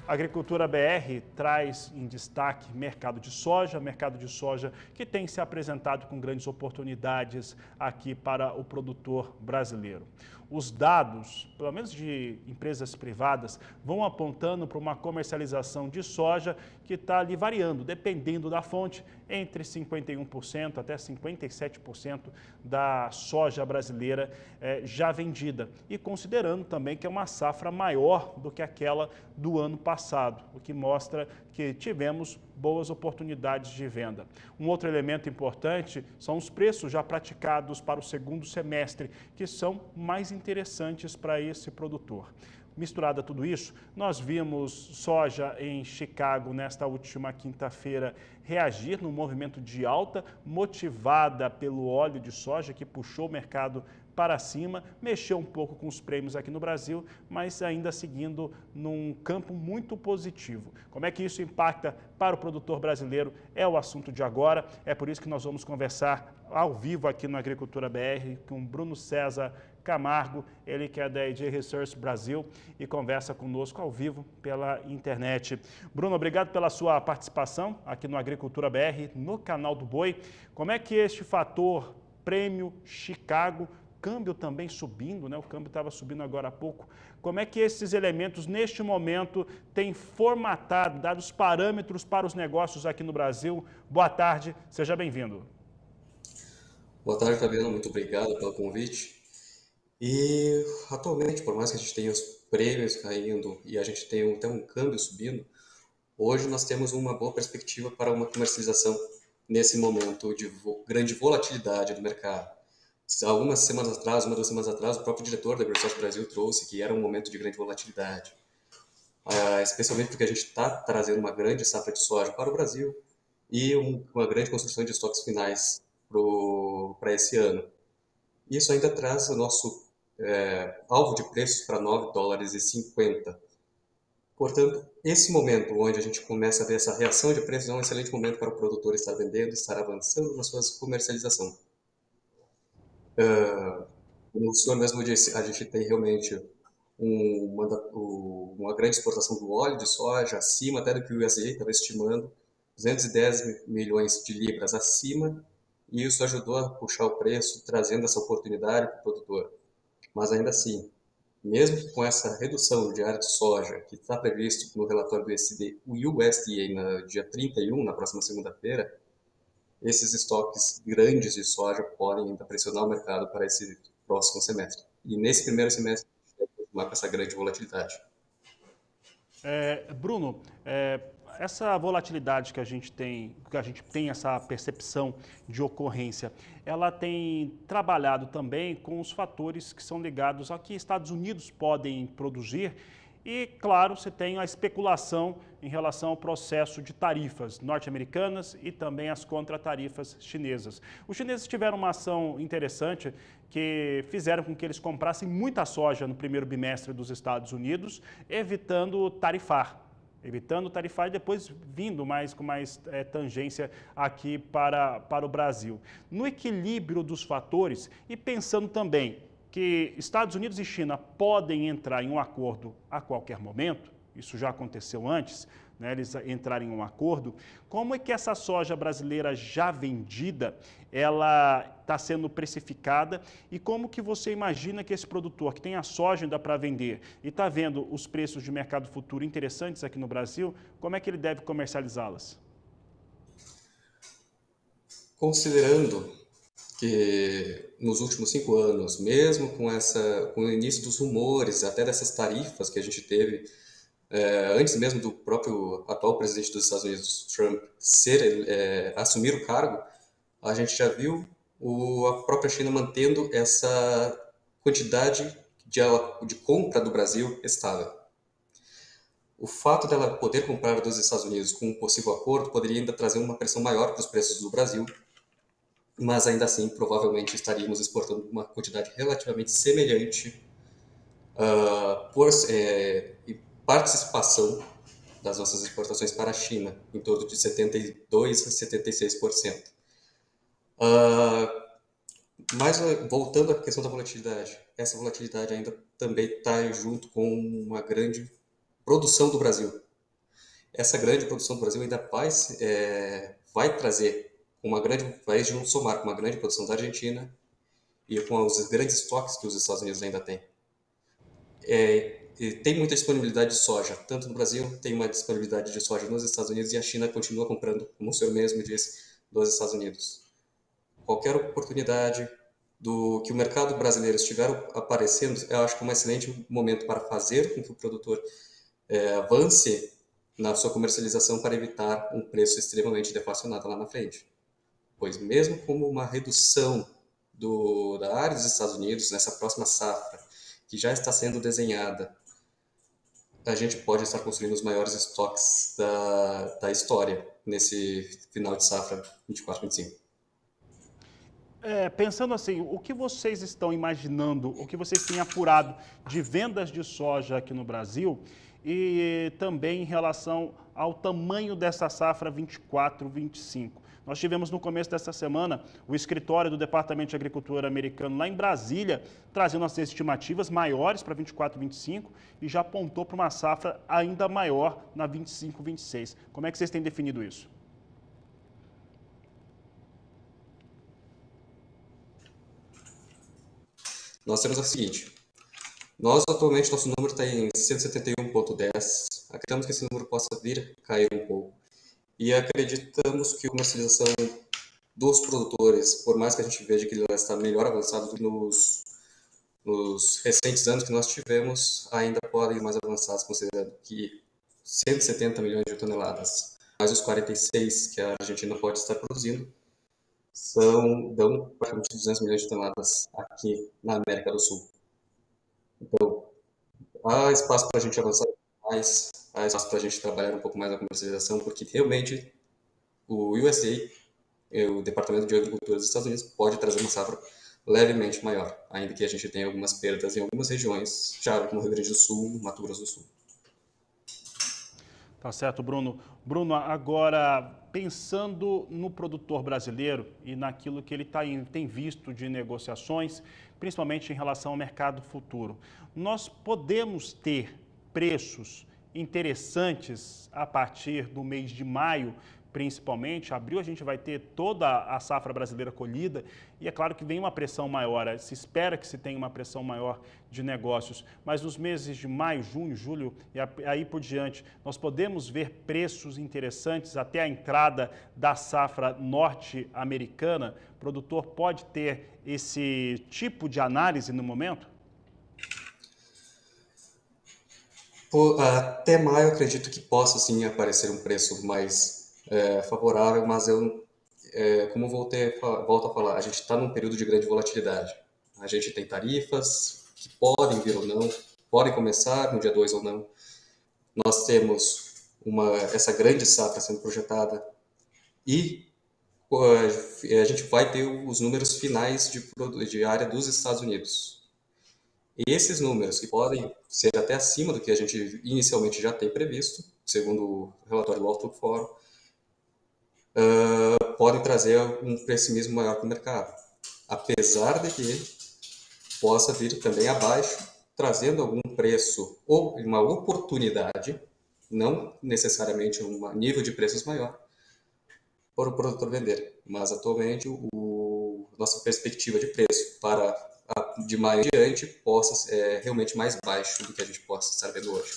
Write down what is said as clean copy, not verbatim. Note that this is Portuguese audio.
A Agricultura BR traz em destaque mercado de soja que tem se apresentado com grandes oportunidades aqui para o produtor brasileiro. Os dados, pelo menos de empresas privadas, vão apontando para uma comercialização de soja que está ali variando, dependendo da fonte, entre 51% até 57% da soja brasileira já vendida. E considerando também que é uma safra maior do que aquela do ano passado, o que mostra que tivemos boas oportunidades de venda. Um outro elemento importante são os preços já praticados para o segundo semestre, que são mais interessantes para esse produtor. Misturado a tudo isso, nós vimos soja em Chicago nesta última quinta-feira reagir num movimento de alta, motivada pelo óleo de soja que puxou o mercado para cima, mexeu um pouco com os prêmios aqui no Brasil, mas ainda seguindo num campo muito positivo. Como é que isso impacta para o produtor brasileiro é o assunto de agora, é por isso que nós vamos conversar ao vivo aqui no Agricultura BR com Bruno César Camargo, ele que é da AJ Research Brasil e conversa conosco ao vivo pela internet. Bruno, obrigado pela sua participação aqui no Agricultura BR, no canal do Boi. Como é que este fator prêmio Chicago, câmbio também subindo, né? O câmbio estava subindo agora há pouco. Como é que esses elementos, neste momento, têm formatado, dado os parâmetros para os negócios aqui no Brasil? Boa tarde, seja bem-vindo. Boa tarde, Fabiano. Muito obrigado pelo convite. E atualmente, por mais que a gente tenha os prêmios caindo e a gente tenha até um câmbio subindo, hoje nós temos uma boa perspectiva para uma comercialização nesse momento de grande volatilidade do mercado. Algumas semanas atrás, 1 ou 2 semanas atrás, o próprio diretor da AgriSource Brasil trouxe que era um momento de grande volatilidade, especialmente porque a gente está trazendo uma grande safra de soja para o Brasil e uma grande construção de estoques finais para esse ano. Isso ainda traz o nosso alvo de preços para US$ 9,50. Portanto, esse momento onde a gente começa a ver essa reação de preços é um excelente momento para o produtor estar vendendo, estar avançando na sua comercialização. Como o senhor mesmo disse, a gente tem realmente uma grande exportação do óleo de soja, acima até do que o USDA estava estimando, 210 milhões de libras acima, e isso ajudou a puxar o preço, trazendo essa oportunidade para o produtor. Mas ainda assim, mesmo com essa redução de área de soja, que está previsto no relatório do USDA no dia 31, na próxima segunda-feira, esses estoques grandes de soja podem ainda pressionar o mercado para esse próximo semestre. E nesse primeiro semestre, a gente vai continuar com essa grande volatilidade. Bruno, essa volatilidade que a gente tem essa percepção de ocorrência, ela tem trabalhado também com os fatores que são ligados ao que Estados Unidos podem produzir e, claro, você tem a especulação em relação ao processo de tarifas norte-americanas e também as contratarifas chinesas. Os chineses tiveram uma ação interessante que fizeram com que eles comprassem muita soja no primeiro bimestre dos Estados Unidos, evitando tarifar e depois vindo com mais tangência aqui para o Brasil. No equilíbrio dos fatores e pensando também que Estados Unidos e China podem entrar em um acordo a qualquer momento, isso já aconteceu antes, né, eles entrarem em um acordo, como é que essa soja brasileira já vendida, ela está sendo precificada e como que você imagina que esse produtor que tem a soja ainda para vender e está vendo os preços de mercado futuro interessantes aqui no Brasil, como é que ele deve comercializá-las? Considerando que nos últimos 5 anos, mesmo com o início dos rumores, até dessas tarifas que a gente teve, antes mesmo do próprio atual presidente dos Estados Unidos, Trump, assumir o cargo, a gente já viu a própria China mantendo essa quantidade de compra do Brasil estável. O fato dela poder comprar dos Estados Unidos com um possível acordo poderia ainda trazer uma pressão maior para os preços do Brasil, mas ainda assim provavelmente estaríamos exportando uma quantidade relativamente semelhante por participação das nossas exportações para a China, em torno de 72% a 76%. Mas voltando à questão da volatilidade, essa volatilidade ainda também está junto com uma grande produção do Brasil. essa grande produção do Brasil ainda vai trazer vai somar com uma grande produção da Argentina e com os grandes estoques que os Estados Unidos ainda têm. E tem muita disponibilidade de soja, tanto no Brasil, tem uma disponibilidade de soja nos Estados Unidos, e a China continua comprando, como o senhor mesmo disse, dos Estados Unidos. Qualquer oportunidade que o mercado brasileiro estiver aparecendo, eu acho que é um excelente momento para fazer com que o produtor avance na sua comercialização para evitar um preço extremamente deflacionado lá na frente. Pois mesmo como uma redução da área dos Estados Unidos nessa próxima safra, que já está sendo desenhada, a gente pode estar construindo os maiores estoques da história nesse final de safra 24-25. Pensando assim, o que vocês estão imaginando, o que vocês têm apurado de vendas de soja aqui no Brasil e também em relação ao tamanho dessa safra 24-25? Nós tivemos no começo dessa semana o escritório do Departamento de Agricultura americano lá em Brasília, trazendo as estimativas maiores para 24-25 e já apontou para uma safra ainda maior na 25-26. Como é que vocês têm definido isso? Nós temos o seguinte: atualmente, nosso número está em 171,10. Acreditamos que esse número possa vir a cair um pouco. E acreditamos que a comercialização dos produtores, por mais que a gente veja que ela está melhor avançada do que nos recentes anos que nós tivemos, ainda podem ir mais avançados, considerando que 170 milhões de toneladas, mais os 46 que a Argentina pode estar produzindo, dão praticamente 200 milhões de toneladas aqui na América do Sul. Então, há espaço para a gente avançar mais, há espaço para a gente trabalhar um pouco mais na comercialização, porque realmente o USDA, o Departamento de Agricultura dos Estados Unidos, pode trazer uma safra levemente maior, ainda que a gente tenha algumas perdas em algumas regiões, já como Rio Grande do Sul, Mato Grosso do Sul. Tá certo, Bruno. Bruno, agora pensando no produtor brasileiro e naquilo que ele tem visto de negociações, principalmente em relação ao mercado futuro, nós podemos ter preços interessantes a partir do mês de maio, principalmente. Abril a gente vai ter toda a safra brasileira colhida e é claro que vem uma pressão maior, se espera que se tenha uma pressão maior de negócios, mas nos meses de maio, junho, julho e aí por diante, nós podemos ver preços interessantes até a entrada da safra norte-americana. O produtor pode ter esse tipo de análise no momento? Até maio, eu acredito que possa sim aparecer um preço mais favorável, mas como volto a falar, a gente está num período de grande volatilidade. A gente tem tarifas que podem vir ou não, podem começar no dia 2 ou não. Nós temos essa grande safra sendo projetada e a gente vai ter os números finais de área dos Estados Unidos. E esses números, que podem ser até acima do que a gente inicialmente já tem previsto, segundo o relatório do Outlook Forum, podem trazer um pessimismo maior para o mercado, apesar de que possa vir também abaixo, trazendo algum preço ou uma oportunidade, não necessariamente um nível de preços maior, para o produtor vender. Mas atualmente nossa perspectiva de preço de maio em diante possa ser realmente mais baixo do que a gente possa estar vendo hoje.